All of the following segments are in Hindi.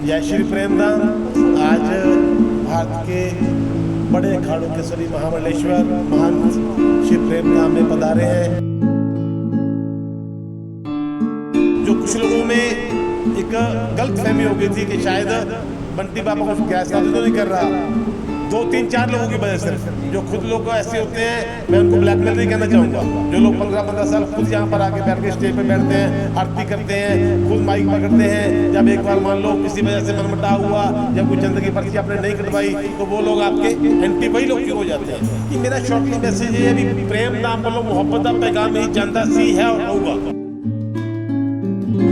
जय श्री प्रेमधाम। आज भारत के बड़े अखाड़ों के श्री महामंडलेश्वर महंत श्री प्रेमधाम में पधारे हैं। जो कुछ लोगों में एक गलत फहमी हो गई थी कि शायद बंटी बाबा को गैस का तो नहीं कर रहा, 2-3-4 लोगों की वजह से, जो खुद लोग ऐसे होते हैं, मैं उनको ब्लैकमेल नहीं कहना चाहूँगा, जो लोग 15-15 साल खुद यहाँ पर आके बैठ के स्टेज पे बैठते हैं, आरती करते हैं, खुद माइक पकड़ते हैं। जब एक बार मान लो किसी वजह से मनमुटाव हुआ या कोई चंद की पर्ची आपने नहीं कटवाई तो वो लोग आपके एंटी वही लोग क्यों हो जाते हैं। ये मेरा शॉर्टली मैसेज है, अभी प्रेम नाम बोलो, मोहब्बत का पैगाम ही जानता सी है और होगा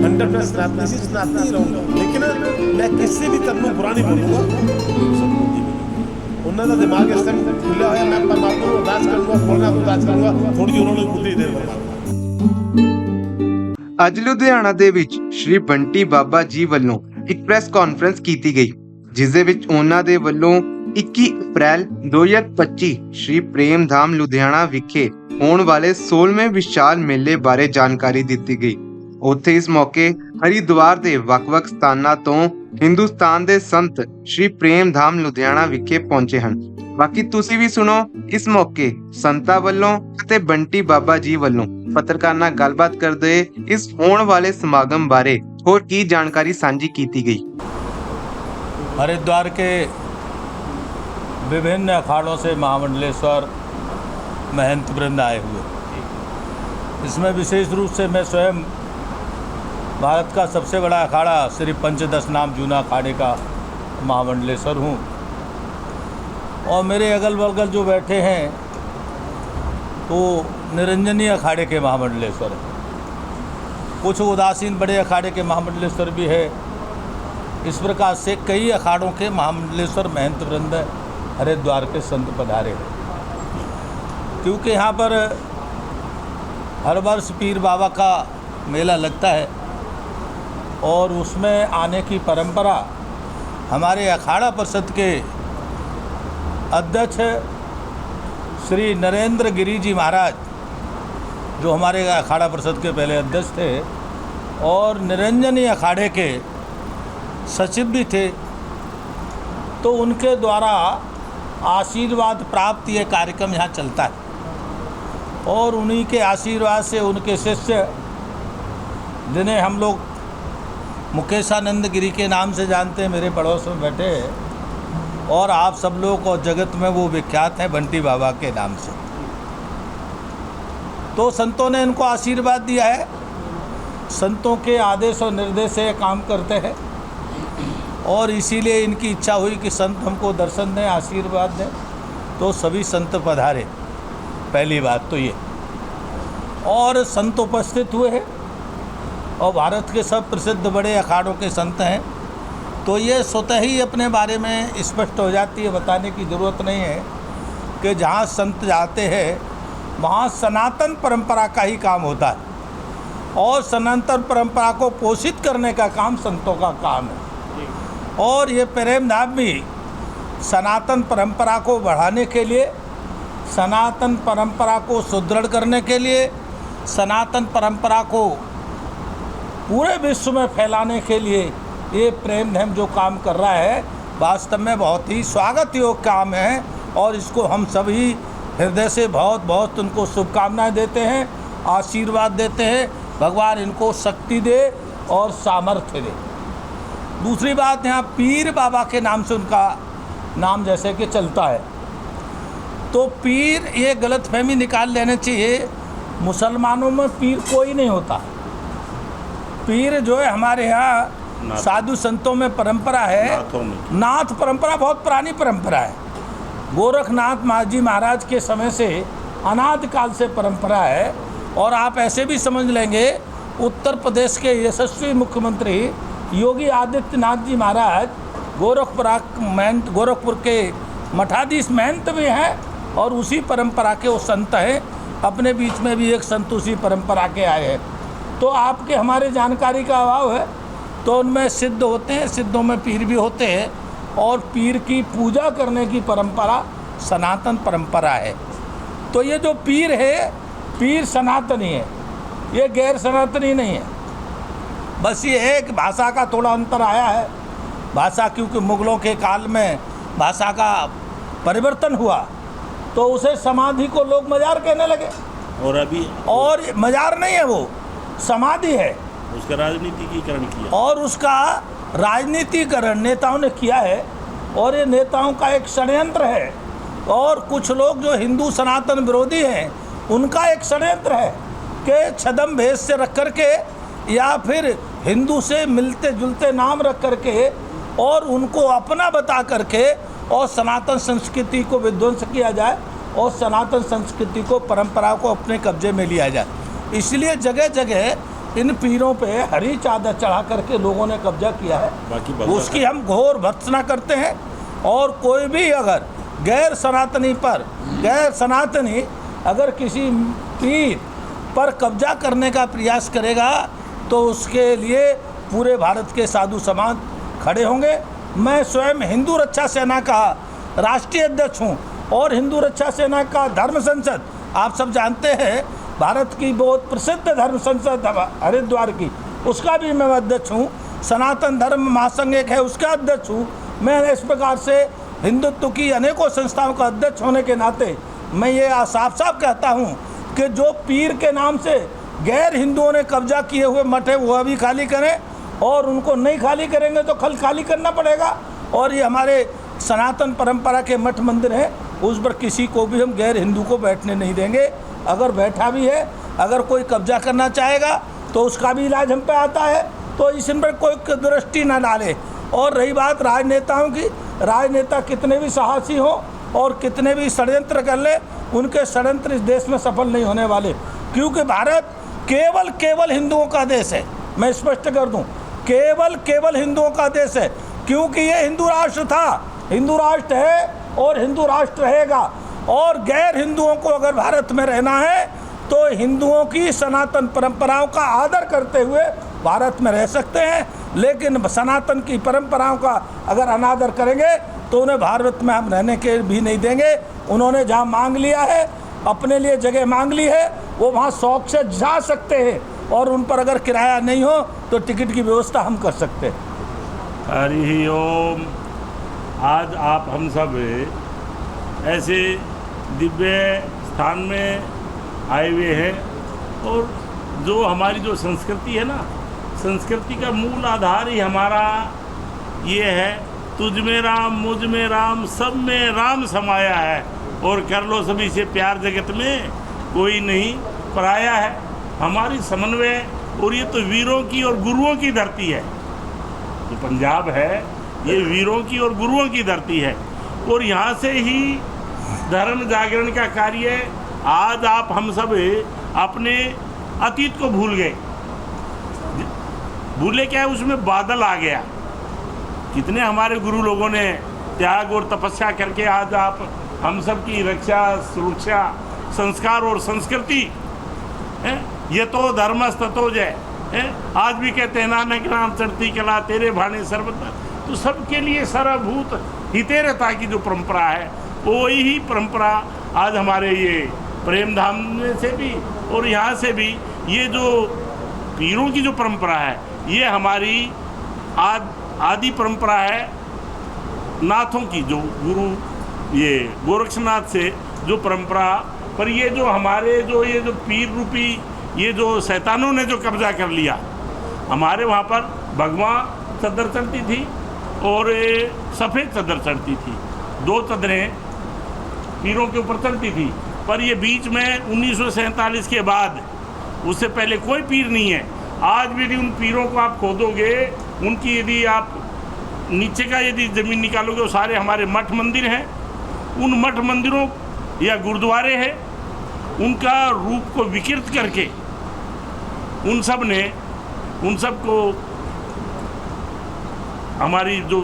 100% सनातनी से सनातनी रहूंगा, लेकिन मैं किसी भी तरह बुरा नहीं बोलूँगा। उन्होंने दिमाग इस टाइम खुला है, मैं परमात्मा को अरदास करूंगा, बोलना अरदास करूंगा, थोड़ी देर उन्होंने खुद ही देर परमात्मा। ਅੱਜ ਲੁਧਿਆਣਾ ਦੇ ਵਿੱਚ ਸ਼੍ਰੀ ਬੰਟੀ ਬਾਬਾ ਜੀ ਵੱਲੋਂ ਇੱਕ ਪ੍ਰੈਸ ਕਾਨਫਰੰਸ ਕੀਤੀ ਗਈ, ਜਿਸ ਦੇ ਵਿੱਚ ਉਹਨਾਂ ਦੇ ਵੱਲੋਂ 21 ਅਪ੍ਰੈਲ 2025 ਸ਼੍ਰੀ ਪ੍ਰੇਮਧਾਮ ਲੁਧਿਆਣਾ ਵਿਖੇ ਹੋਣ ਵਾਲੇ 16ਵੇਂ ਵਿਸ਼ਾਲ ਮੇਲੇ ਬਾਰੇ ਜਾਣਕਾਰੀ ਦਿੱਤੀ ਗਈ। ਉੱਥੇ ਇਸ ਮੌਕੇ ਹਰਿਦੁਆਰ ਦੇ ਵੱਖ-ਵੱਖ ਸਥਾਨਾਂ ਤੋਂ ਹਿੰਦੁਸਤਾਨ ਦੇ ਸੰਤ ਸ਼੍ਰੀ ਪ੍ਰੇਮਧਾਮ ਲੁਧਿਆਣਾ ਵਿਖੇ ਪਹੁੰਚੇ ਹਨ। ਬਾਕੀ ਤੁਸੀਂ ਵੀ ਸੁਣੋ ਇਸ ਮੌਕੇ ਸੰਤਾਂ ਵੱਲੋਂ ਅਤੇ ਬੰਟੀ ਬਾਬਾ ਜੀ ਵੱਲੋਂ ਪੱਤਰਕਾਰ ਨਾਲ ਗੱਲਬਾਤ ਕਰਦੇ ਇਸ ਹੋਣ ਵਾਲੇ ਸਮਾਗਮ ਬਾਰੇ ਹੋਰ ਕੀ ਜਾਣਕਾਰੀ ਸਾਂਝੀ ਕੀਤੀ ਗਈ। हरिद्वार के विभिन्न अखाड़ों से महामंडलेश्वर महंत वृंद आए हुए, इसमें विशेष रूप से मैं स्वयं भारत का सबसे बड़ा अखाड़ा श्री पंचदश नाम जूना अखाड़े का महामंडलेश्वर हूँ। और मेरे अगल बगल जो बैठे हैं तो निरंजनी अखाड़े के महामंडलेश्वर हैं, कुछ उदासीन बड़े अखाड़े के महामंडलेश्वर भी है। इस प्रकार से कई अखाड़ों के महामंडलेश्वर महंत वृंद हरिद्वार के संत पधारे हैं, क्योंकि यहाँ पर हर वर्ष पीर बाबा का मेला लगता है और उसमें आने की परंपरा हमारे अखाड़ा परिषद के अध्यक्ष श्री नरेंद्र गिरी जी महाराज, जो हमारे अखाड़ा परिषद के पहले अध्यक्ष थे और निरंजनी अखाड़े के सचिव भी थे, तो उनके द्वारा आशीर्वाद प्राप्त ये कार्यक्रम यहाँ चलता है। और उन्हीं के आशीर्वाद से उनके शिष्य, जिन्हें हम लोग मुकेशानंद गिरी के नाम से जानते हैं, मेरे पड़ोस में बैठे हैं, और आप सब लोग और जगत में वो विख्यात हैं बंटी बाबा के नाम से। तो संतों ने इनको आशीर्वाद दिया है, संतों के आदेश और निर्देश से काम करते हैं, और इसीलिए इनकी इच्छा हुई कि संत हमको दर्शन दें, आशीर्वाद दें, तो सभी संत पधारे। पहली बात तो ये, और संत उपस्थित हुए हैं और भारत के सब प्रसिद्ध बड़े अखाड़ों के संत हैं, तो ये स्वतः ही अपने बारे में स्पष्ट हो जाती है, बताने की ज़रूरत नहीं है कि जहाँ संत जाते हैं वहाँ सनातन परंपरा का ही काम होता है, और सनातन परंपरा को पोषित करने का काम संतों का काम है। और ये प्रेमधाम भी सनातन परंपरा को बढ़ाने के लिए, सनातन परंपरा को सुदृढ़ करने के लिए, सनातन परंपरा को पूरे विश्व में फैलाने के लिए ये प्रेमधाम जो काम कर रहा है, वास्तव में बहुत ही स्वागत योग्य काम है। और इसको हम सभी हृदय से बहुत बहुत उनको शुभकामनाएं देते हैं, आशीर्वाद देते हैं, भगवान इनको शक्ति दे और सामर्थ्य दे। दूसरी बात, यहाँ पीर बाबा के नाम से उनका नाम जैसे कि चलता है, तो पीर ये गलतफहमी निकाल लेने चाहिए, मुसलमानों में पीर कोई नहीं होता। पीर जो है हमारे यहाँ साधु संतों में परंपरा है, नाथ परंपरा बहुत पुरानी परंपरा है। गोरखनाथ जी महाराज के समय से अनादि काल से परंपरा है। और आप ऐसे भी समझ लेंगे, उत्तर प्रदेश के यशस्वी मुख्यमंत्री योगी आदित्यनाथ जी महाराज गोरखपुर के मठाधीश महंत भी हैं और उसी परंपरा के वो संत हैं। अपने बीच में भी एक संत उसी परंपरा के आए हैं। तो आपके हमारे जानकारी का अभाव है, तो उनमें सिद्ध होते हैं, सिद्धों में पीर भी होते हैं, और पीर की पूजा करने की परंपरा सनातन परंपरा है। तो ये जो पीर है, पीर सनातनी है, ये गैर सनातनी नहीं है। बस ये है कि भाषा का थोड़ा अंतर आया है। भाषा, क्योंकि मुगलों के काल में भाषा का परिवर्तन हुआ तो उसे समाधि को लोग मजार कहने लगे। और अभी और मजार नहीं है, वो समाधि है। उसका राजनीतिकीकरण किया और उसका राजनीतिकरण नेताओं ने किया है, और ये नेताओं का एक षड्यंत्र है। और कुछ लोग जो हिंदू सनातन विरोधी हैं उनका एक षड्यंत्र है कि छद्म भेष से रख करके या फिर हिंदू से मिलते जुलते नाम रख करके और उनको अपना बता करके और सनातन संस्कृति को विध्वंस किया जाए और सनातन संस्कृति को, परंपरा को अपने कब्जे में लिया जाए। इसलिए जगह जगह इन पीरों पे हरी चादर चढ़ा करके लोगों ने कब्जा किया है। बाकी उसकी हम घोर भर्त्सना करते हैं। और कोई भी अगर गैर सनातनी अगर किसी पीर पर कब्जा करने का प्रयास करेगा तो उसके लिए पूरे भारत के साधु समाज खड़े होंगे। मैं स्वयं हिंदू रक्षा सेना का राष्ट्रीय अध्यक्ष हूँ और हिंदू रक्षा सेना का धर्म संसद, आप सब जानते हैं भारत की बहुत प्रसिद्ध धर्म संसद हरिद्वार की, उसका भी मैं अध्यक्ष हूँ। सनातन धर्म महासंघ एक है, उसका अध्यक्ष हूँ। मैं इस प्रकार से हिंदुत्व की अनेकों संस्थाओं का अध्यक्ष होने के नाते मैं ये साफ साफ कहता हूँ कि जो पीर के नाम से गैर हिंदुओं ने कब्जा किए हुए मठ है वो अभी खाली करें, और उनको नहीं खाली करेंगे तो कल खाली करना पड़ेगा। और ये हमारे सनातन परंपरा के मठ मंदिर हैं, उस पर किसी को भी हम गैर हिंदू को बैठने नहीं देंगे। अगर बैठा भी है, अगर कोई कब्जा करना चाहेगा तो उसका भी इलाज हम पे आता है, तो इस पर कोई दृष्टि ना डाले। और रही बात राजनेताओं की, राजनेता कितने भी साहसी हो और कितने भी षड्यंत्र कर ले, उनके षड्यंत्र इस देश में सफल नहीं होने वाले, क्योंकि भारत केवल हिंदुओं का देश है। मैं स्पष्ट कर दूं, केवल हिंदुओं का देश है, क्योंकि ये हिंदू राष्ट्र था, हिंदू राष्ट्र है और हिंदू राष्ट्र रहेगा। और गैर हिंदुओं को अगर भारत में रहना है तो हिंदुओं की सनातन परंपराओं का आदर करते हुए भारत में रह सकते हैं, लेकिन सनातन की परंपराओं का अगर अनादर करेंगे तो उन्हें भारत में हम रहने के भी नहीं देंगे। उन्होंने जहाँ मांग लिया है, अपने लिए जगह मांग ली है, वो वहाँ शौक से जा सकते हैं, और उन पर अगर किराया नहीं हो तो टिकट की व्यवस्था हम कर सकते हैं। हरि ओम। आज आप हम सब ऐसे दिव्य स्थान में आए हुए हैं, और जो हमारी जो संस्कृति है ना, संस्कृति का मूल आधार ही हमारा ये है, तुझ में राम मुझ में राम सब में राम समाया है, और कर लो सभी से प्यार जगत में कोई नहीं पराया है। हमारी समन्वय, और ये तो वीरों की और गुरुओं की धरती है। जो पंजाब है ये वीरों की और गुरुओं की धरती है, और यहाँ से ही धर्म जागरण का कार्य। आज आप हम सब अपने अतीत को भूल गए, भूले क्या है, उसमें बादल आ गया। कितने हमारे गुरु लोगों ने त्याग और तपस्या करके आज आप हम सब की रक्षा, सुरक्षा, संस्कार और संस्कृति है। ये तो धर्मस्ततो जय है। आज भी कहते हैं नानक नाम चढ़ती कला तेरे भाने सर्वत्र। तो सबके लिए सर्वभूत हितेरता की जो परंपरा है, वो ही परंपरा आज हमारे ये प्रेम धाम में से भी और यहाँ से भी, ये जो पीरों की जो परंपरा है, ये हमारी आदि परंपरा है। नाथों की जो गुरु ये गोरक्षनाथ से जो परंपरा पर, ये जो हमारे ये जो पीर रूपी ये जो शैतानों ने जो कब्जा कर लिया, हमारे वहाँ पर भगवा चद्दर चढ़ती थी और सफ़ेद चद्दर चढ़ती थी, दो चद्दरें पीरों के ऊपर चढ़ती थी। पर ये बीच में 1947 के बाद, उससे पहले कोई पीर नहीं है। आज भी यदि उन पीरों को आप खोदोगे, उनकी यदि आप नीचे का यदि ज़मीन निकालोगे, वो सारे हमारे मठ मंदिर हैं। उन मठ मंदिरों या गुरुद्वारे हैं, उनका रूप को विकृत करके उन सब को हमारी जो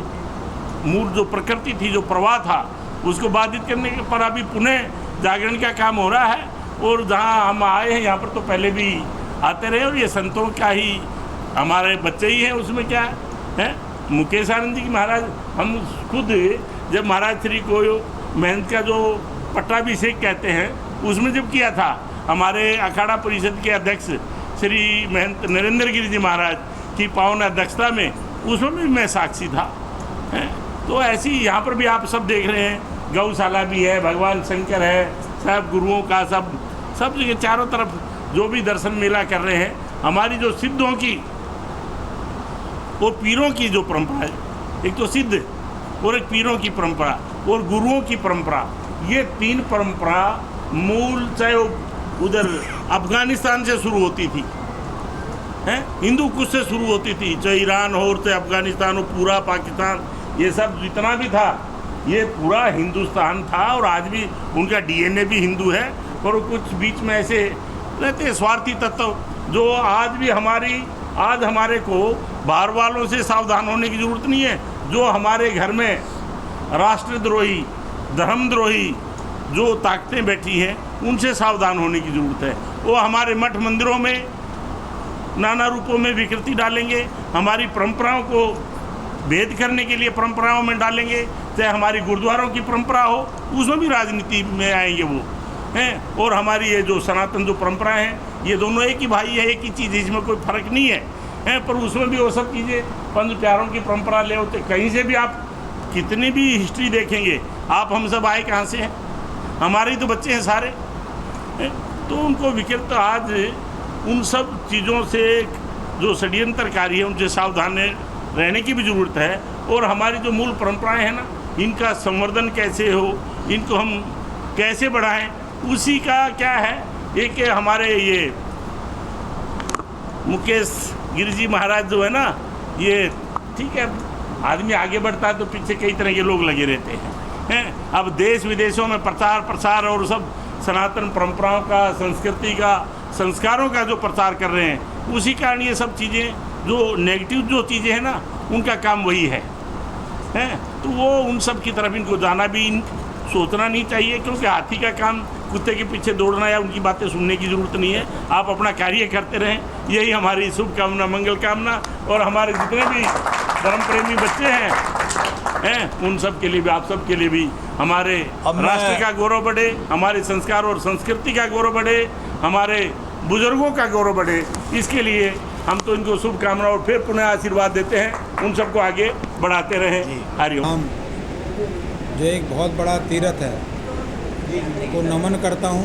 मूल जो प्रकृति थी, जो प्रवाह था, उसको बाधित करने के पर अभी पुनः जागरण का काम हो रहा है। और जहाँ हम आए हैं यहाँ पर तो पहले भी आते रहे, और ये संतों का ही हमारे बच्चे ही हैं। उसमें क्या है, मुकेश आनंद जी की महाराज, हम खुद जब महाराज श्री को महंत का जो पट्टाभिषेक कहते हैं, उसमें जब किया था, हमारे अखाड़ा परिषद के अध्यक्ष श्री महंत नरेंद्र गिरी जी महाराज की पावन अध्यक्षता में, उसमें भी मैं साक्षी था। हैं। तो ऐसी यहाँ पर भी आप सब देख रहे हैं, गौशाला भी है, भगवान शंकर है, सब गुरुओं का सब जगह चारों तरफ जो भी दर्शन मेला कर रहे हैं। हमारी जो सिद्धों की और पीरों की जो परंपरा है, एक तो सिद्ध और एक पीरों की परंपरा और गुरुओं की परंपरा, ये तीन परंपरा मूल चाहे उधर अफगानिस्तान से शुरू होती थी, हैं, हिंदू कुश से शुरू होती थी, चाहे ईरान हो चाहे अफगानिस्तान हो, पूरा पाकिस्तान, ये सब जितना भी था ये पूरा हिंदुस्तान था। और आज भी उनका डीएनए भी हिंदू है, पर कुछ बीच में ऐसे रहते स्वार्थी तत्व जो आज भी आज हमारे को बाहर वालों से सावधान होने की ज़रूरत नहीं है। जो हमारे घर में राष्ट्रद्रोही, धर्मद्रोही जो ताकतें बैठी हैं, उनसे सावधान होने की ज़रूरत है। वो हमारे मठ मंदिरों में नाना रूपों में विकृति डालेंगे, हमारी परंपराओं को भेद करने के लिए परंपराओं में डालेंगे, चाहे हमारी गुरुद्वारों की परंपरा हो उसमें भी राजनीति में आएंगे वो हैं। और हमारी ये जो सनातन जो परंपराएं हैं, ये दोनों एक ही भाई है, एक ही चीज़ है, इसमें कोई फ़र्क नहीं है, पर उसमें भी वो सब चीज़ें पंच प्यारों की परंपरा ले होते। कहीं से भी आप कितनी भी हिस्ट्री देखेंगे, आप हम सब आए कहाँ से हैं, हमारे तो बच्चे हैं सारे हैं। तो उनको विकृत आज उन सब चीज़ों से जो षड्यंत्रकारी है उनसे सावधान रहने की भी ज़रूरत है। और हमारी जो मूल परंपराएं हैं ना, इनका संवर्धन कैसे हो, इनको हम कैसे बढ़ाएं, उसी का क्या है। एक हमारे ये मुकेश गिरी जी महाराज जो है ना, ये ठीक है, आदमी आगे बढ़ता है तो पीछे कई तरह के लोग लगे रहते हैं। अब देश विदेशों में प्रचार प्रसार और सब सनातन परंपराओं का, संस्कृति का, संस्कारों का जो प्रचार कर रहे हैं, उसी कारण ये सब चीज़ें जो नेगेटिव जो चीज़ें हैं ना, उनका काम वही है। तो वो उन सब की तरफ इनको जाना भी सोचना नहीं चाहिए, क्योंकि हाथी का काम कुत्ते के पीछे दौड़ना या उनकी बातें सुनने की ज़रूरत नहीं है। आप अपना कार्य करते रहें, यही हमारी शुभकामना, मंगल कामना। और हमारे जितने भी धर्म प्रेमी बच्चे हैं उन सब के लिए भी, आप सब के लिए भी हमारे राष्ट्र का गौरव बढ़े, हमारे संस्कार और संस्कृति का गौरव बढ़े, हमारे बुजुर्गों का गौरव बढ़े। इसके लिए हम तो इनको शुभकामना और फिर पुनः आशीर्वाद देते हैं, उन सबको आगे बढ़ाते रहें। हरिओम। जो एक बहुत बड़ा तीर्थ है को नमन करता हूँ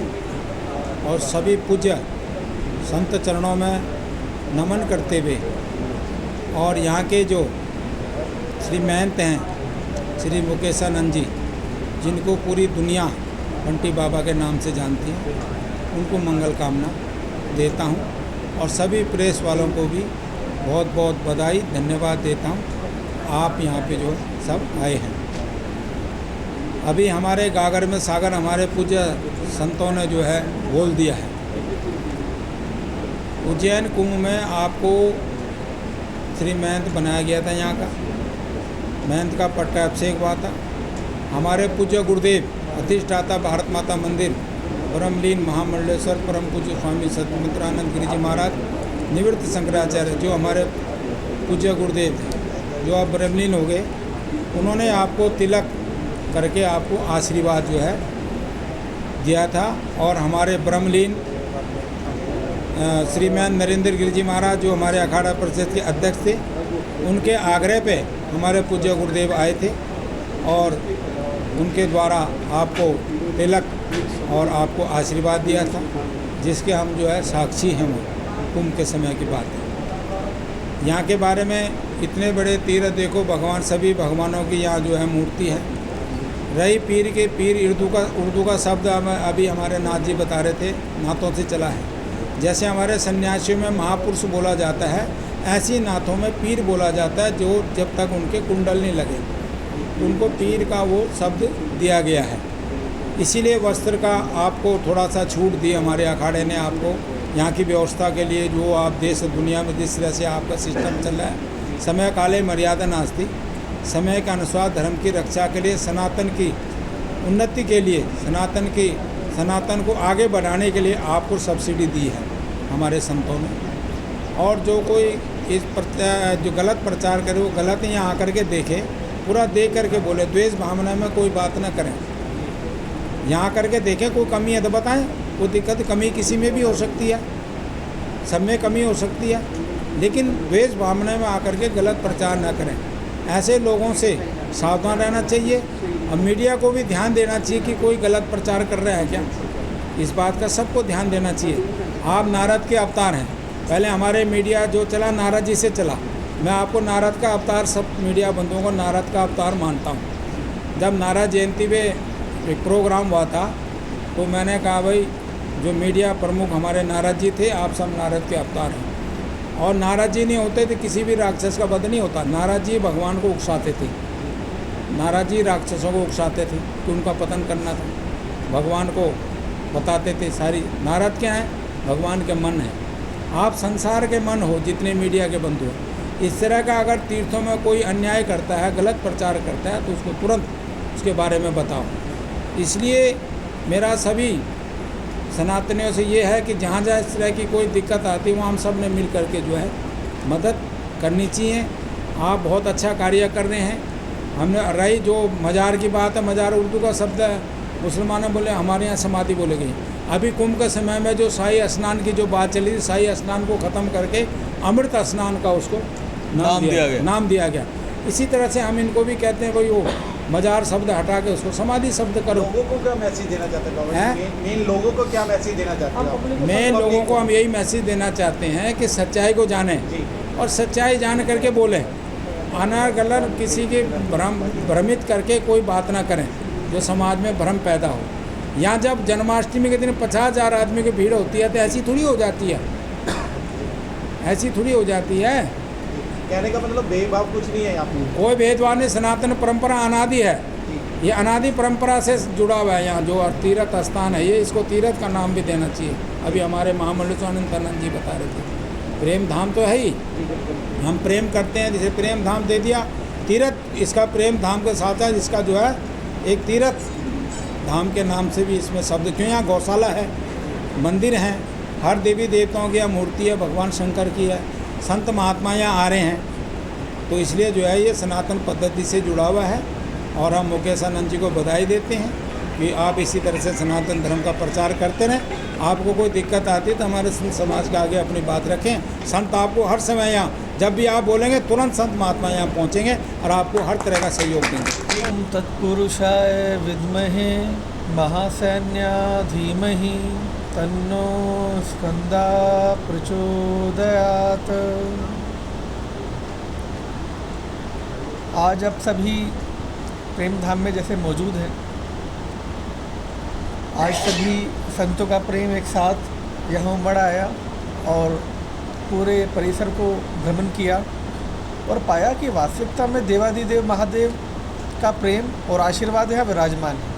और सभी पूज्य संत चरणों में नमन करते हुए, और यहाँ के जो श्री महंत हैं श्री मुकेशानंद जी, जिनको पूरी दुनिया बंटी बाबा के नाम से जानती है, उनको मंगल कामना देता हूँ। और सभी प्रेस वालों को भी बहुत बहुत बधाई, धन्यवाद देता हूँ। आप यहाँ पे जो सब आए हैं। अभी हमारे गागर में सागर हमारे पूज्य संतों ने जो है बोल दिया है। उज्जैन कुंभ में आपको श्री महंत बनाया गया था, यहाँ का महंत का पट्टा अभिषेक हुआ था। हमारे पूज्य गुरुदेव अधिष्ठाता भारत माता मंदिर ब्रह्मलीन महामंडलेश्वर परम पूज्य स्वामी सतमित्रानंद गिरी जी महाराज निवृत्त शंकराचार्य, जो हमारे पूज्य गुरुदेव थे, जो आप ब्रह्मलीन हो गए, उन्होंने आपको तिलक करके आपको आशीर्वाद जो है दिया था। और हमारे ब्रह्मलीन श्रीमान नरेंद्र गिरी जी महाराज, जो हमारे अखाड़ा परिषद के अध्यक्ष थे, उनके आग्रह पे हमारे पूज्य गुरुदेव आए थे और उनके द्वारा आपको तिलक और आपको आशीर्वाद दिया था, जिसके हम जो है साक्षी हैं। वो कुंभ के समय की बात है। यहाँ के बारे में इतने बड़े तीर्थ देखो, भगवान सभी भगवानों की यहाँ जो है मूर्ति है। रही पीर के पीर, उर्दू का शब्द अभी हमारे नाथ जी बता रहे थे, नाथों से चला है। जैसे हमारे सन्यासियों में महापुरुष बोला जाता है, ऐसी नाथों में पीर बोला जाता है, जो जब तक उनके कुंडल नहीं लगे उनको पीर का वो शब्द दिया गया है। इसीलिए वस्त्र का आपको थोड़ा सा छूट दी हमारे अखाड़े ने आपको, यहाँ की व्यवस्था के लिए। जो आप देश दुनिया में जिस तरह से आपका सिस्टम चल रहा है, समय काले मर्यादा नास्ति, समय के अनुसार धर्म की रक्षा के लिए, सनातन की उन्नति के लिए, सनातन को आगे बढ़ाने के लिए आपको सब्सिडी दी है हमारे संतों ने। और जो कोई जो गलत प्रचार करे वो गलत यहाँ आकर के देखे, पूरा देख करके बोले, द्वेष भावना में कोई बात ना करें। यहाँ करके देखें, कोई कमी है तो बताएं, कोई दिक्कत कमी किसी में भी हो सकती है, सब में कमी हो सकती है, लेकिन द्वेष भावना में आकर के गलत प्रचार ना करें। ऐसे लोगों से सावधान रहना चाहिए। और मीडिया को भी ध्यान देना चाहिए कि कोई गलत प्रचार कर रहा है क्या, इस बात का सबको ध्यान देना चाहिए। आप नारद के अवतार हैं। पहले हमारे मीडिया जो चला नारद जी से चला। मैं आपको नारद का अवतार, सब मीडिया बंधुओं को नारद का अवतार मानता हूँ। जब नारद जयंती पे एक प्रोग्राम हुआ था तो मैंने कहा भाई जो मीडिया प्रमुख हमारे नारद जी थे, आप सब नारद के अवतार हैं। और नारद जी नहीं होते तो किसी भी राक्षस का वध नहीं होता। नारद जी भगवान को उकसाते थे, नारद जी राक्षसों को उकसाते थे कि उनका पतन करना था। भगवान को बताते थे सारी। नारद क्या है? भगवान के मन है। आप संसार के मन हो जितने मीडिया के बंधु हैं। इस तरह का अगर तीर्थों में कोई अन्याय करता है, गलत प्रचार करता है, तो उसको तुरंत उसके बारे में बताओ। इसलिए मेरा सभी सनातनियों से ये है कि जहाँ जहाँ इस तरह की कोई दिक्कत आती है वहाँ हम सब ने मिल करके जो है मदद करनी चाहिए। आप बहुत अच्छा कार्य कर रहे हैं। हमने रही जो मज़ार की बात है, मज़ार उर्दू का शब्द है, मुसलमानों बोले, हमारे यहाँ समाधि बोले गई। अभी कुंभ के समय में जो शाही स्नान की जो बात चली थी, शाही स्नान को ख़त्म करके अमृत स्नान का उसको नाम दिया गया। इसी तरह से हम इनको भी कहते हैं भाई वो मज़ार शब्द हटा के उसको समाधि शब्द करो। लोगों को क्या मैसेज देना चाहते हैं? मेन लोगों को क्या मैसेज देना चाहते हैं? मेन लोगों को हम यही मैसेज देना चाहते हैं कि सच्चाई को जानें और सच्चाई जान करके बोलें। अनागलर किसी के भ्रमित करके कोई बात ना करें जो समाज में भ्रम पैदा हो। यहाँ जब जन्माष्टमी के दिन 50,000 आदमी की भीड़ होती है तो ऐसी थोड़ी हो जाती है, ऐसी थोड़ी हो जाती है। कहने का मतलब भेदभाव कुछ नहीं है यहाँ पे। कोई भेदभाव नहीं। सनातन परंपरा अनादि है। ये अनादि परंपरा से जुड़ा हुआ है। यहाँ जो तीर्थ स्थान है ये, इसको तीर्थ का नाम भी देना चाहिए। अभी हमारे महामंडल स्वानंद जी बता रहे थे, प्रेम धाम तो है ही। हम प्रेम करते हैं, जैसे प्रेम धाम दे दिया तीर्थ, इसका प्रेम धाम के साथ साथ इसका जो है एक तीर्थ धाम के नाम से भी इसमें शब्द, क्यों यहाँ गौशाला है, मंदिर हैं, हर देवी देवताओं की यहाँ मूर्ति है, भगवान शंकर की है, संत महात्मा यहाँ आ रहे हैं। तो इसलिए जो है ये सनातन पद्धति से जुड़ा हुआ है। और हम मुकेश आनंद जी को बधाई देते हैं कि आप इसी तरह से सनातन धर्म का प्रचार करते रहें। आपको कोई दिक्कत आती है तो हमारे संत समाज के आगे अपनी बात रखें। संत आपको हर समय यहाँ, जब भी आप बोलेंगे तुरंत संत महात्मा यहाँ पहुँचेंगे और आपको हर तरह का सहयोग देंगे। ओम तत्पुरुषाय विद्महे महासैन्या धीमहि तन्नो स्कंदा प्रचोदयात्। आज अब सभी प्रेम धाम में जैसे मौजूद हैं, आज सभी संतों का प्रेम एक साथ यहाँ उमड़ आया और पूरे परिसर को भ्रमण किया और पाया कि वास्तविकता में देवादिदेव महादेव का प्रेम और आशीर्वाद यहाँ विराजमान है।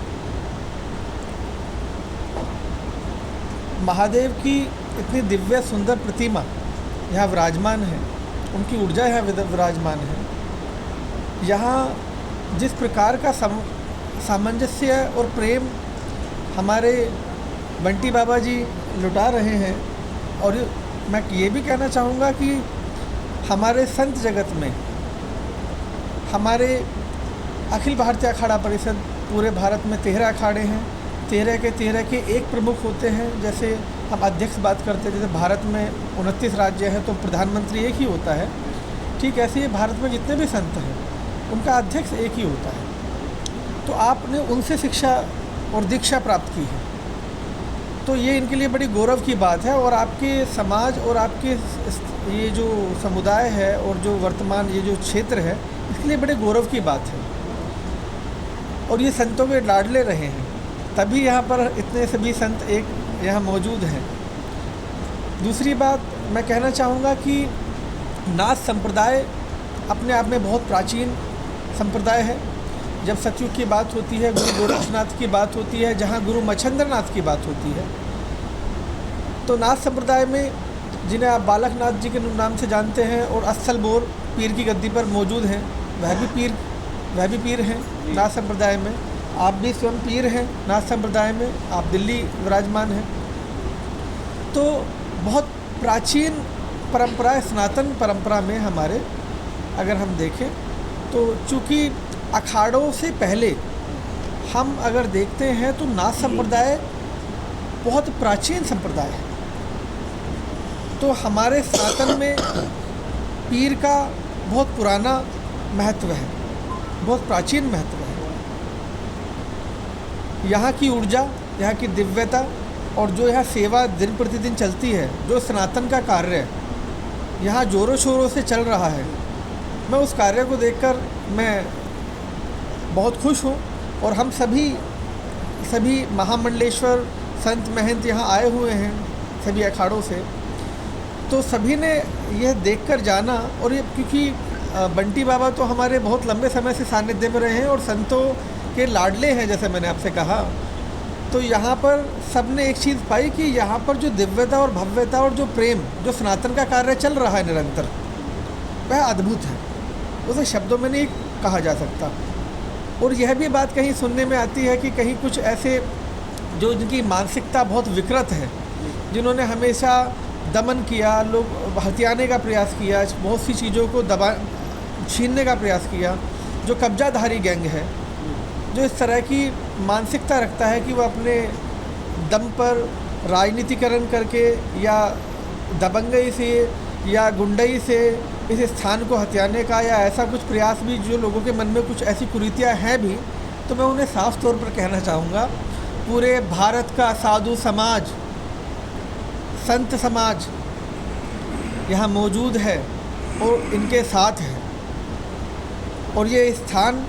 महादेव की इतनी दिव्य सुंदर प्रतिमा यहाँ विराजमान है, उनकी ऊर्जा यहाँ विराजमान है। यहाँ जिस प्रकार का सामंजस्य और प्रेम हमारे बंटी बाबा जी लुटा रहे हैं, और मैं ये भी कहना चाहूँगा कि हमारे संत जगत में, हमारे अखिल भारतीय अखाड़ा परिषद पूरे भारत में 13 अखाड़े हैं, 13 के एक प्रमुख होते हैं। जैसे हम अध्यक्ष बात करते हैं, जैसे भारत में 29 राज्य हैं तो प्रधानमंत्री एक ही होता है, ठीक ऐसे ही भारत में जितने भी संत हैं उनका अध्यक्ष एक ही होता है। तो आपने उनसे शिक्षा और दीक्षा प्राप्त की है, तो ये इनके लिए बड़ी गौरव की बात है। और आपके समाज और आपके ये जो समुदाय है और जो वर्तमान ये जो क्षेत्र है, इसके लिए बड़े गौरव की बात है। और ये संतों के लाडले रहे हैं, तभी यहाँ पर इतने सभी संत एक यहाँ मौजूद हैं। दूसरी बात मैं कहना चाहूँगा कि नाथ संप्रदाय अपने आप में बहुत प्राचीन संप्रदाय है। जब सतयुग की बात होती है, गुरु गोरक्षनाथ की बात होती है, जहाँ गुरु मच्छंद्रनाथ की बात होती है, तो नाथ संप्रदाय में जिन्हें आप बालकनाथ जी के नाम से जानते हैं और अस्सल बोर पीर की गद्दी पर मौजूद हैं, वह भी पीर हैं नाथ संप्रदाय में। आप भी स्वयं पीर हैं नाथ संप्रदाय में, आप दिल्ली विराजमान हैं। तो बहुत प्राचीन परंपरा है, सनातन परंपरा में हमारे अगर हम देखें तो चूँकि अखाड़ों से पहले हम अगर देखते हैं तो नाथ संप्रदाय बहुत प्राचीन संप्रदाय है। तो हमारे सनातन में पीर का बहुत पुराना महत्व है, बहुत प्राचीन महत्व है। यहाँ की ऊर्जा, यहाँ की दिव्यता और जो यहाँ सेवा दिन प्रतिदिन चलती है, जो सनातन का कार्य है, यहाँ ज़ोरों शोरों से चल रहा है। मैं उस कार्य को देखकर मैं बहुत खुश हूँ। और हम सभी महामंडलेश्वर संत महंत यहाँ आए हुए हैं सभी अखाड़ों से, तो सभी ने यह देखकर जाना। और ये क्योंकि बंटी बाबा तो हमारे बहुत लंबे समय से सानिध्य में रहे हैं और संतों के लाडले हैं, जैसे मैंने आपसे कहा। तो यहाँ पर सबने एक चीज़ पाई कि यहाँ पर जो दिव्यता और भव्यता और जो प्रेम, जो सनातन का कार्य चल रहा है निरंतर, वह अद्भुत है, उसे शब्दों में नहीं कहा जा सकता। और यह भी बात कहीं सुनने में आती है कि कहीं कुछ ऐसे जो जिनकी मानसिकता बहुत विकृत है, जिन्होंने हमेशा दमन किया, लोग हथियाने का प्रयास किया, बहुत सी चीज़ों को छीनने का प्रयास किया, जो कब्जाधारी गैंग है, जो इस तरह की मानसिकता रखता है कि वह अपने दम पर राजनीतिकरण करके या दबंगई से या गुंडई से इस स्थान को हथियाने का या ऐसा कुछ प्रयास भी, जो लोगों के मन में कुछ ऐसी कुरीतियाँ हैं भी, तो मैं उन्हें साफ तौर पर कहना चाहूँगा, पूरे भारत का साधु समाज, संत समाज यहाँ मौजूद है और इनके साथ है। और ये स्थान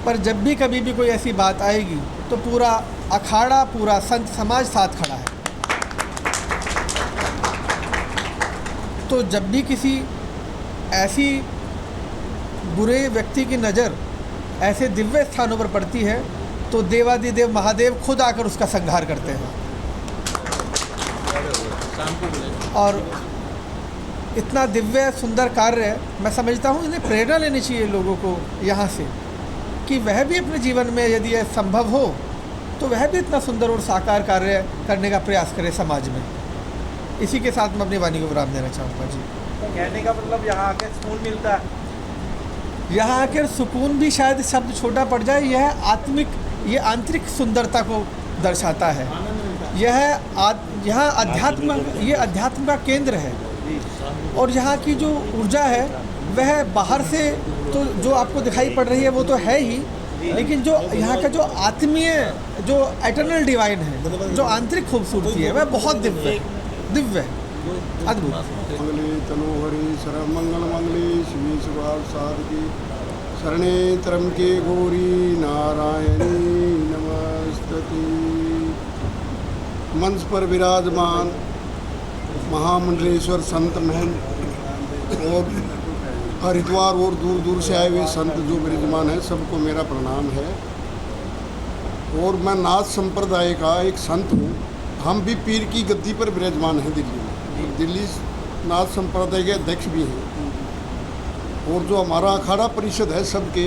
पर जब भी कभी भी कोई ऐसी बात आएगी तो पूरा अखाड़ा, पूरा संत समाज साथ खड़ा है। तो जब भी किसी ऐसी बुरे व्यक्ति की नज़र ऐसे दिव्य स्थानों पर पड़ती है तो देवादिदेव महादेव खुद आकर उसका संहार करते हैं। और इतना दिव्य सुंदर कार्य, मैं समझता हूँ इन्हें प्रेरणा लेनी चाहिए लोगों को यहाँ से, कि वह भी अपने जीवन में यदि यह संभव हो तो वह भी इतना सुंदर और साकार कार्य करने का प्रयास करे समाज में। इसी के साथ मैं अपनी वाणी को विराम देना चाहूँगा जी। कहने का मतलब यहाँ आके सुकून मिलता है। यहाँ आकर सुकून भी शायद शब्द छोटा पड़ जाए, यह आत्मिक, ये आंतरिक सुंदरता को दर्शाता है। यहाँ अध्यात्म का केंद्र है। और यहाँ की जो ऊर्जा है वह बाहर से तो जो आपको दिखाई पड़ रही है वो तो है ही, लेकिन जो यहाँ का जो आत्मीय, जो एटर्नल डिवाइन है, जो आंतरिक खूबसूरती है, वह बहुत दिव्य है, अद्भुत। मंगले तनोहरि शरण मंगल मंगले शिवे सुभाष साधकी शरणे त्र्यंबके गौरी नारायणी नमस्तुते। मंच पर विराजमान महामंडलेश्वर संत महंत और हरिद्वार और दूर दूर से आए हुए संत जो विराजमान है, सबको मेरा प्रणाम है। और मैं नाथ संप्रदाय का एक संत हूँ। हम भी पीर की गद्दी पर विराजमान हैं दिल्ली में, दिल्ली नाथ संप्रदाय के अध्यक्ष भी हैं। और जो हमारा अखाड़ा परिषद है, सबके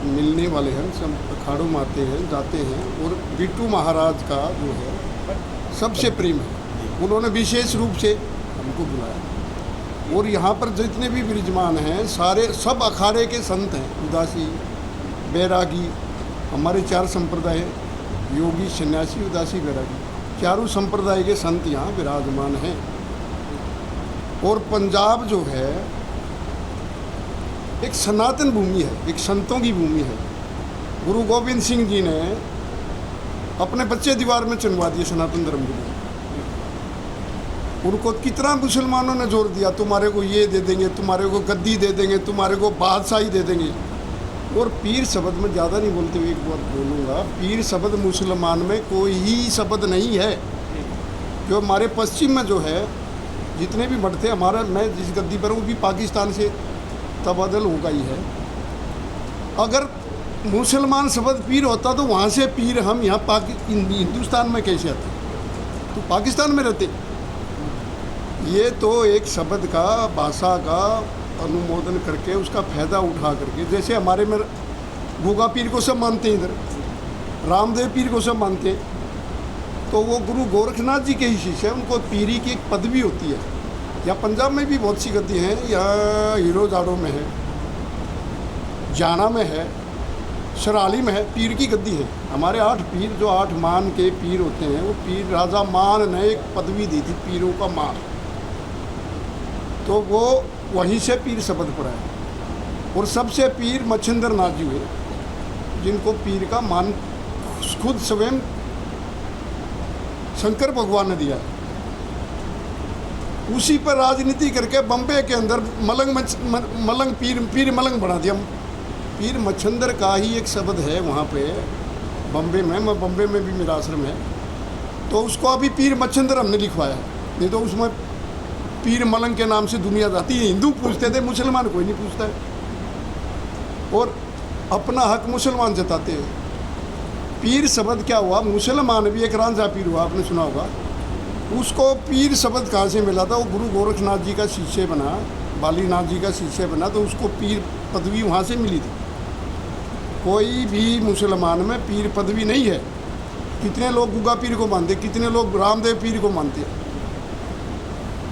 मिलने वाले हैं, सब अखाड़ों में आते हैं, जाते हैं। और बिट्टू महाराज का जो है सबसे प्रेम है, उन्होंने विशेष रूप से हमको बुलाया। और यहाँ पर जितने भी विराजमान हैं सारे सब अखाड़े के संत हैं, उदासी, बैरागी, हमारे 4 संप्रदाय, योगी, सन्यासी, उदासी, बैरागी, चारों संप्रदाय के संत यहाँ विराजमान हैं। और पंजाब जो है एक सनातन भूमि है, एक संतों की भूमि है। गुरु गोविंद सिंह जी ने अपने बच्चे दीवार में चुनवा दिए सनातन धर्म के लिए। उनको कितना मुसलमानों ने जोर दिया, तुम्हारे को ये दे देंगे, तुम्हारे को गद्दी दे देंगे, तुम्हारे को बादशाही दे देंगे। और पीर शब्द में ज़्यादा नहीं बोलते हुए एक बात बोलूँगा, पीर शब्द मुसलमान में कोई ही शब्द नहीं है। जो हमारे पश्चिम में जो है जितने भी मठ थे, हमारा, मैं जिस गद्दी पर हूँ भी पाकिस्तान से तबादल हो गई है। अगर मुसलमान शब्द पीर होता तो वहाँ से पीर हम यहाँ हिंदुस्तान में कैसे आते, तो पाकिस्तान में रहते। ये तो एक शब्द का, भाषा का अनुमोदन करके उसका फ़ायदा उठा करके, जैसे हमारे में गोगा पीर को सब मानते हैं, इधर रामदेव पीर को सब मानते हैं, तो वो गुरु गोरखनाथ जी के ही शिष्य है, उनको पीरी की एक पदवी होती है। या पंजाब में भी बहुत सी गद्दी हैं, यहाँ हीरो जाड़ो में है, जाना में है, शराली में है, पीर की गद्दी है। हमारे 8 पीर, जो 8 मान के पीर होते हैं, वो पीर राजा मान ने एक पदवी दी थी, पीरों का मान, तो वो वहीं से पीर शब्द पड़ा है। और सबसे पीर मच्छिंद्र नाथ जी हुए, जिनको पीर का मान खुद स्वयं शंकर भगवान ने दिया। उसी पर राजनीति करके बम्बे के अंदर मलंग पीर मलंग बना दिया। पीर मच्छिंद्र का ही एक शब्द है वहाँ पे बम्बे में, मैं बम्बे में भी मेरा आश्रम है, तो उसको अभी पीर मच्छिंद्र हमने लिखवाया, नहीं तो उसमें पीर मलंग के नाम से दुनिया जाती है। हिंदू पूछते थे, मुसलमान कोई नहीं पूछता है, और अपना हक मुसलमान जताते हैं। पीर शब्द क्या हुआ, मुसलमान भी एक रांझा पीर हुआ, आपने सुना होगा। उसको पीर शब्द कहाँ से मिला था, वो गुरु गोरखनाथ जी का शिष्य बना, बालीनाथ जी का शिष्य बना, तो उसको पीर पदवी वहाँ से मिली थी। कोई भी मुसलमान में पीर पदवी नहीं है। कितने लोग गुगा पीर को मानते, कितने लोग रामदेव पीर को मानते हैं।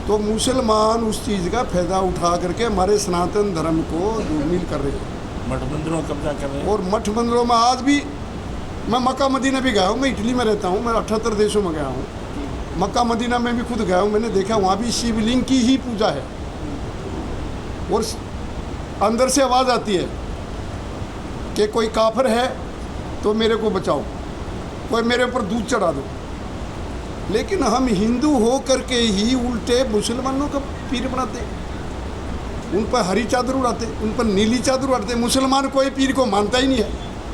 तो मुसलमान उस चीज़ का फ़ायदा उठा करके हमारे सनातन धर्म को दुर्मिल कर रहे हैं, मठ मंदिरों का कब्जा कर रहे हैं। और मठ मंदिरों में आज भी, मैं मक्का मदीना भी गया हूँ, मैं इटली में रहता हूँ, मैं 78 देशों में गया हूँ, मक्का मदीना में भी खुद गया हूँ, मैंने देखा वहाँ भी शिवलिंग की ही पूजा है, और अंदर से आवाज़ आती है कि कोई काफिर है तो मेरे को बचाओ, कोई मेरे ऊपर दूध चढ़ा दो। लेकिन हम हिंदू हो करके ही उल्टे मुसलमानों का पीर बनाते, उन पर हरी चादर उड़ाते, उन पर नीली चादर उड़ाते। मुसलमान कोई पीर को मानता ही नहीं है,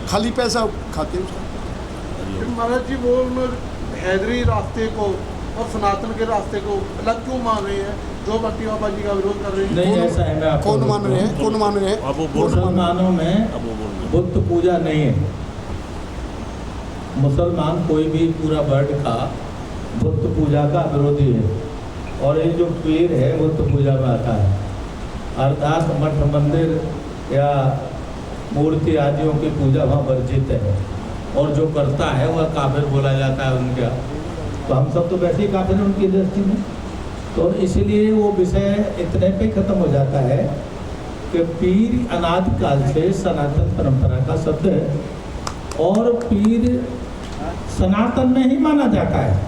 खाली पैसा खाते उसका। महाराज जी वो हैदरी रास्ते को और सनातन के रास्ते को अलग क्यों मान रहे हैं, जो बंटी बाबा जी का विरोध कर रहे हैं? नहीं, ऐसा है, मैं आपको कौन मान रहे हैं, कौन मान रहे हैं? अब वो बोल रहे हैं। मुसलमानों में अब वो बोल रहे हैं। बुद्ध पूजा नहीं है। मुसलमान कोई भी पूरा वर्ल्ड का बुद्ध पूजा का विरोधी है, और ये जो पीर है बुद्ध पूजा में आता है। अर्थात मठ मंदिर या मूर्ति आदियों की पूजा वहाँ वर्जित है, और जो करता है वह काफिर बोला जाता है उनका। तो हम सब तो वैसे ही काफिर हैं उनकी दृष्टि में। तो इसलिए वो विषय इतने पे खत्म हो जाता है कि पीर अनादिकाल से सनातन परंपरा का शब्द है, और पीर सनातन में ही माना जाता है,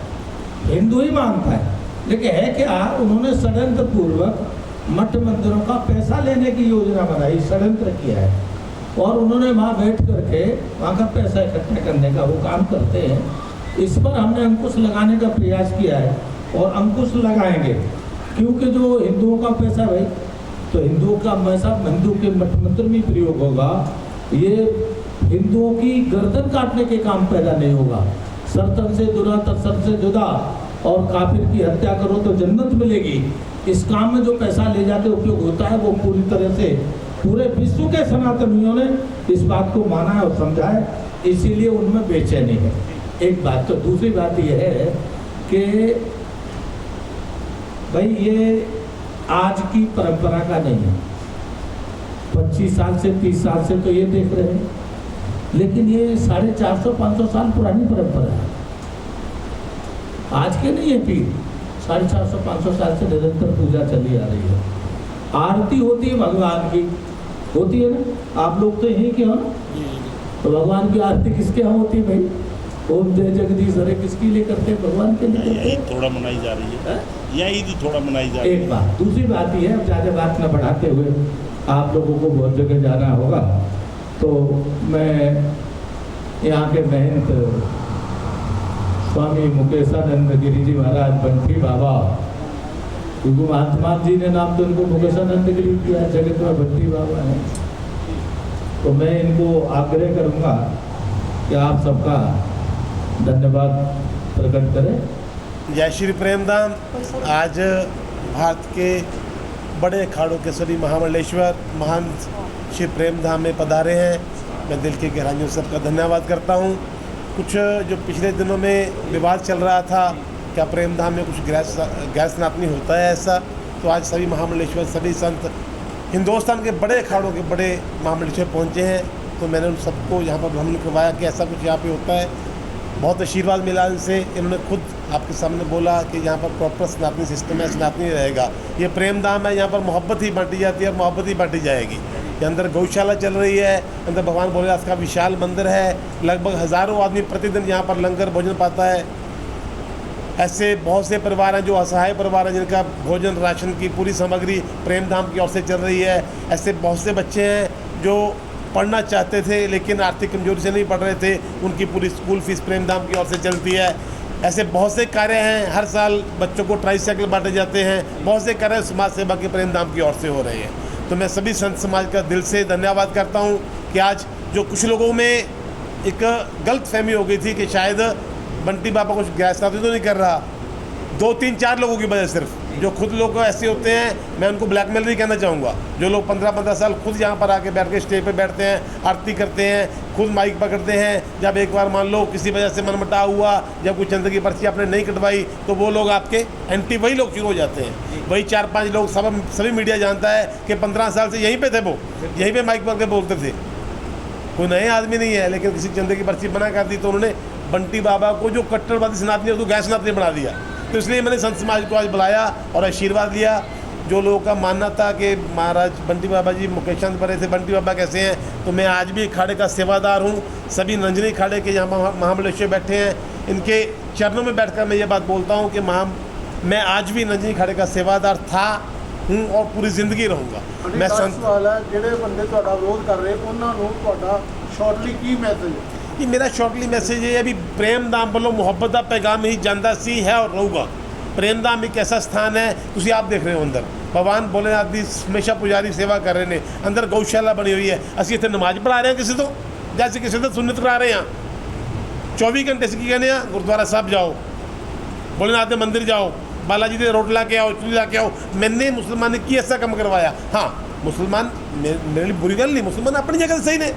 हिंदू ही मानता है। लेकिन है क्या, उन्होंने षड्यंत्र पूर्वक मठ मंदिरों का पैसा लेने की योजना बनाई, षड्यंत्र किया है, और उन्होंने वहाँ बैठ करके वहाँ का पैसा इकट्ठा करने का वो काम करते हैं। इस पर हमने अंकुश लगाने का प्रयास किया है, और अंकुश लगाएंगे, क्योंकि जो हिंदुओं का पैसा भाई, तो हिंदुओं का पैसा हिंदू के मठ मंदिर में प्रयोग होगा। ये हिंदुओं की गर्दन काटने के काम पैदा नहीं होगा। सरतन से जुदा तरसन से जुदा, और काफिर की हत्या करो तो जन्नत मिलेगी। इस काम में जो पैसा ले जाते उपयोग होता है, वो पूरी तरह से पूरे विश्व के सनातनियों ने इस बात को माना है और समझा है, इसीलिए उनमें बेचैनी है। एक बात। तो दूसरी बात यह है कि भाई ये आज की परंपरा का नहीं है, 25 साल से 30 साल से तो ये देख रहे हैं, लेकिन ये 450-500 साल पुरानी परंपरा है, आज के नहीं है। पीर 450-500 साल से निरंतर पूजा चली आ रही है। आरती होती है भगवान की, होती है ना, आप लोग तो यहीं के हो ना, तो भगवान की आरती किसके यहाँ होती है भाई? ओम जय जगदीश हरे किसके लिए करते हैं? भगवान के लिए करते हैं। थोड़ा मनाई जा रही है, यही तो थोड़ा मनाई जा रही है। एक बात। दूसरी बात यह है, अब ज़्यादा बात न बढ़ाते हुए, आप लोगों को बहुत जगह जाना होगा, तो मैं यहाँ के महंत स्वामी मुकेशानंद गिरी जी महाराज बंटी बाबा, क्योंकि महात्मा जी ने नाम तो इनको मुकेशानंद गिरी किया, जगत में बंटी बाबा है, तो मैं इनको आग्रह करूँगा कि आप सबका धन्यवाद प्रकट करें। जय श्री प्रेमधाम। आज भारत के बड़े अखाड़ों के सभी महामंडलेश्वर महंत श्री प्रेमधाम में पधारे हैं। मैं दिल की गहराइयों से सबका धन्यवाद करता हूँ। कुछ जो पिछले दिनों में विवाद चल रहा था, क्या प्रेमधाम में कुछ गैर सनातनी होता है ऐसा, तो आज सभी महामंडलेश्वर सभी संत हिंदुस्तान के बड़े अखाड़ों के बड़े महामंडलेश्वर पहुँचे हैं, तो मैंने उन सबको यहाँ पर भ्रमण करवाया कि ऐसा कुछ यहाँ पे होता है। बहुत आशीर्वाद मिला इनसे। इन्होंने खुद आपके सामने बोला कि यहाँ पर प्रॉपर सनातनी सिस्टम है, सनातनी रहेगा। ये प्रेमधाम है, यहाँ पर मोहब्बत ही बांटी जाती है और मोहब्बत ही बांटी जाएगी। ये अंदर गौशाला चल रही है, अंदर भगवान भोलेनाथ का विशाल मंदिर है, लगभग हज़ारों आदमी प्रतिदिन यहाँ पर लंगर भोजन पाता है। ऐसे बहुत से परिवार हैं जो असहाय परिवार हैं, जिनका भोजन राशन की पूरी सामग्री प्रेम धाम की ओर से चल रही है। ऐसे बहुत से बच्चे हैं जो पढ़ना चाहते थे लेकिन आर्थिक कमजोरी से नहीं पढ़ रहे थे, उनकी पूरी स्कूल फीस प्रेम धाम की ओर से चलती है। ऐसे बहुत से कार्य हैं, हर साल बच्चों को ट्राईसाइकिल बांटे जाते हैं, बहुत से कार्य समाज सेवा के प्रेम धाम की ओर से हो रहे हैं। तो मैं सभी संत समाज का दिल से धन्यवाद करता हूँ कि आज जो कुछ लोगों में एक गलत फहमी हो गई थी कि शायद बंटी बाबा कुछ गैस तो नहीं कर रहा, 2-3-4 लोगों की वजह सिर्फ, जो खुद लोग ऐसे होते हैं, मैं उनको ब्लैकमेल नहीं कहना चाहूँगा, जो लोग 15-15 साल खुद यहाँ पर आके बैठ के स्टेज पे बैठते हैं, आरती करते हैं, खुद माइक पकड़ते हैं। जब एक बार मान लो किसी वजह से मनमुटाव हुआ, जब कोई चंद की पर्ची आपने नहीं कटवाई, तो वो लोग आपके एंटी वही लोग शुरू हो जाते हैं। वही 4-5 लोग, सभी मीडिया जानता है कि 15 साल से यहीं पर थे, वो यहीं पर माइक पकड़ के बोलते थे, कोई नए आदमी नहीं है। लेकिन किसी चंदे की पर्ची बना कर दी तो उन्होंने बंटी बाबा को, जो कट्टरवादी सनातनी है, उसको गैर सनातनी बना दिया। तो इसलिए मैंने संत समाज को आज बुलाया और आशीर्वाद लिया। जो लोगों का मानना था कि महाराज बंटी बाबा जी मुकेश चंद परे थे, बंटी बाबा कैसे हैं, तो मैं आज भी अखाड़े का सेवादार हूँ। सभी नंजनी अखाड़े के यहाँ महाबलेश्वर बैठे हैं, इनके चरणों में बैठकर मैं ये बात बोलता हूँ कि मैं आज भी नंजनी अखाड़े का सेवादार था, हूँ और पूरी ज़िंदगी रहूँगा। मैं संत वाला ਜਿਹੜੇ ਬੰਦੇ ਤੁਹਾਡਾ ਵਿਰੋਧ ਕਰ ਰਹੇ ਉਹਨਾਂ ਨੂੰ ਤੁਹਾਡਾ ਸ਼ਾਰਟਲੀ ਕੀ ਮੈਸੇਜ ਹੈ? ये मेरा शॉर्टली मैसेज है, अभी प्रेम धाम वालों मुहब्बत का पैगाम ही ਜਾਂਦਾ सी है और रहूगा। प्रेम धाम एक ऐसा स्थान है, तुम आप देख रहे हो अंदर भगवान भोलेनाथ की हमेशा पुजारी सेवा कर रहे हैं, अंदर गौशाला बनी हुई है। असं इतने नमाज पढ़ा रहे हैं किसी तो, जैसे किसी तो सुन्नत करा रहे हैं। 24 घंटे से की कहने गुरुद्वारा साहब जाओ, भोलेनाथ के मंदिर जाओ, बालाजी के रोट ला के आओ, चूड़ी ला के आओ। मैंने मुसलमान ने की ऐसा काम करवाया? हाँ, मुसलमान मेरे लिए बुरी गल नहीं, मुसलमान अपनी जगह सही ने,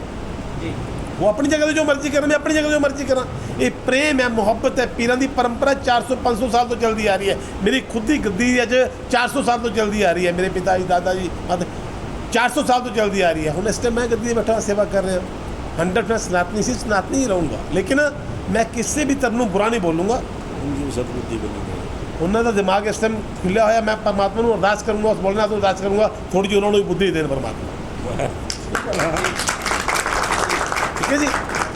वो अपनी जगह जो मर्जी करें, मैं अपनी जगह जो मर्जी करा। ये प्रेम है, मुहब्बत है, पीरां की परंपरा 400-500 साल तो चलती आ रही है। मेरी खुद की गद्दी अज 400 साल तो चलती आ रही है, मेरे पिताजी दादाजी 400 साल तो चलती आ रही है। हूँ इस टाइम मैं गद्दी बैठा सेवा कर रहे हैं, 100% सनातनी से सनातनी ही रहूँगा। लेकिन मैं किसी भी तरह बुरा नहीं बोलूँगा। उन्होंने दिमाग इस टाइम खुलिया होया, मैं परमात्मा को अरदास करूँगा, उस बोलना तो अरदास करूँगा, थोड़ी जी उन्होंने बुद्धि देन परमात्मा। ठीक है जी।